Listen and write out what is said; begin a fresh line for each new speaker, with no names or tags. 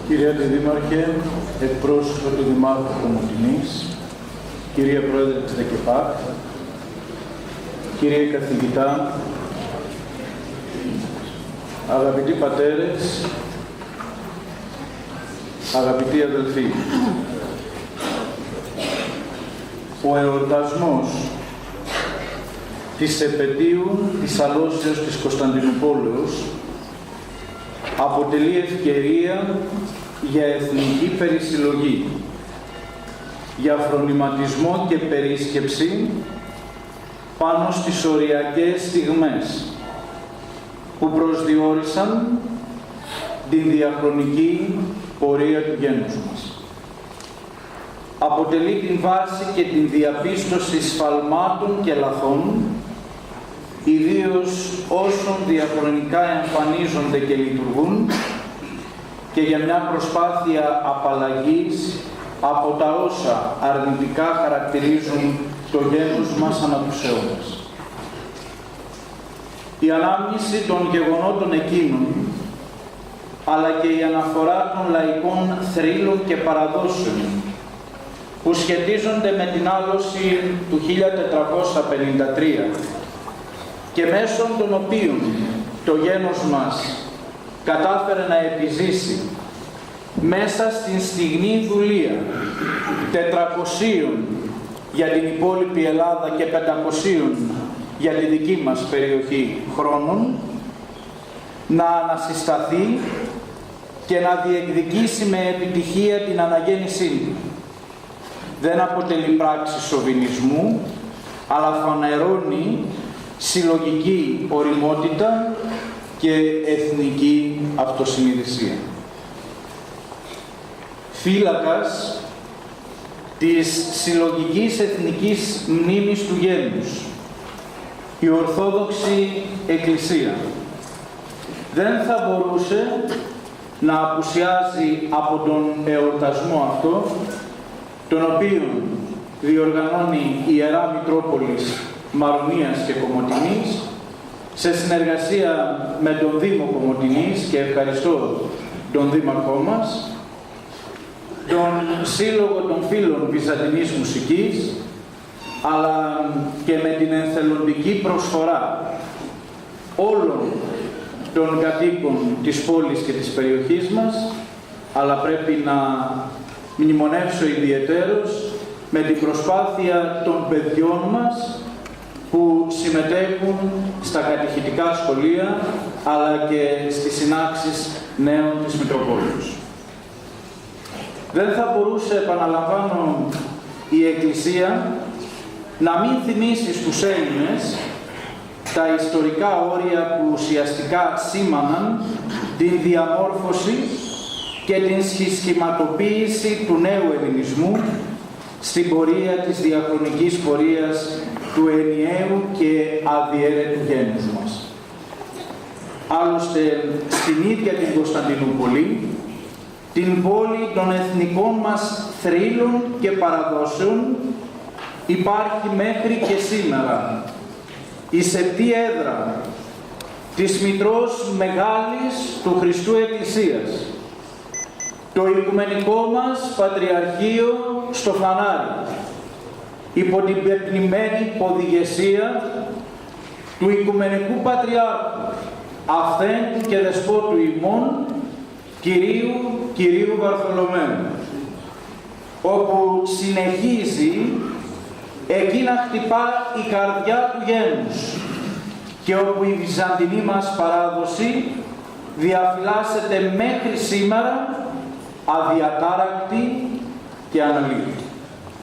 Κυρία Δήμαρχε, εκπρόσωπο του Δημάρχου Κομοτηνής, κυρία Πρόεδρε της ΔΕΚΕΠΑΚ, κύριε καθηγητά, αγαπητοί πατέρες, αγαπητοί αδελφοί, ο εορτασμός της επετείου της αλώσεως της Κωνσταντινούπολεως αποτελεί ευκαιρία για εθνική περισυλλογή, για φρονηματισμό και περίσκεψη πάνω στις οριακές στιγμές που προσδιορίσαν την διαχρονική πορεία του γένους μας. Αποτελεί την βάση και την διαπίστωση σφαλμάτων και λαθών, ιδίως όσων διαχρονικά εμφανίζονται και λειτουργούν, και για μια προσπάθεια απαλλαγής από τα όσα αρνητικά χαρακτηρίζουν το γένος μας ανά τους αιώνες. Η ανάμνηση των γεγονότων εκείνων, αλλά και η αναφορά των λαϊκών θρύλων και παραδόσεων που σχετίζονται με την άλωση του 1453 και μέσω των οποίων το γένος μας κατάφερε να επιζήσει μέσα στην στιγνή δουλεία 400 για την υπόλοιπη Ελλάδα και 500 για τη δική μας περιοχή χρόνων, να ανασυσταθεί και να διεκδικήσει με επιτυχία την αναγέννησή του. Δεν αποτελεί πράξη σοβινισμού, αλλά φανερώνει συλλογική ωριμότητα και εθνική αυτοσυνειδησία. Φύλακας της συλλογικής εθνικής μνήμης του γένους, η Ορθόδοξη Εκκλησία δεν θα μπορούσε να απουσιάζει από τον εορτασμό αυτό, τον οποίο διοργανώνει η Ιερά Μητρόπολης Μαρονίας και Κομοτηνής σε συνεργασία με τον Δήμο Κομοτηνής, και ευχαριστώ τον Δήμαρχό μας, τον Σύλλογο των Φίλων Βυζαντινής Μουσικής, αλλά και με την ενθελοντική προσφορά όλων των κατοίκων της πόλης και της περιοχής μας, αλλά πρέπει να μνημονεύσω ιδιαιτέρως με την προσπάθεια των παιδιών μας που συμμετέχουν στα κατηχητικά σχολεία, αλλά και στις συνάξεις νέων της Μητροπόλεως. Δεν θα μπορούσε, επαναλαμβάνω, η Εκκλησία να μην θυμίσει στους Έλληνες τα ιστορικά όρια που ουσιαστικά σήμαναν την διαμόρφωση και την σχηματοποίηση του νέου ελληνισμού στην πορεία της διαχρονικής πορείας του ενιαίου και αδιέρετου γένους μας. Άλλωστε, στην ίδια την Κωνσταντινούπολη, την πόλη των εθνικών μας θρύλων και παραδόσεων, υπάρχει μέχρι και σήμερα η σεπτή έδρα της Μητρός Μεγάλης του Χριστού Εκκλησίας, το Οικουμενικό μας Πατριαρχείο στο Φανάρι, υπό την πεπνημένη ποδηγεσία του Οικουμενικού Πατριάρχου, Αυθέντου και Δεσπότου ημών, Κυρίου Βαρθολομαίου, όπου συνεχίζει εκεί να χτυπά η καρδιά του γένους και όπου η βυζαντινή μας παράδοση διαφυλάσσεται μέχρι σήμερα αδιατάρακτη και αναλύωτη.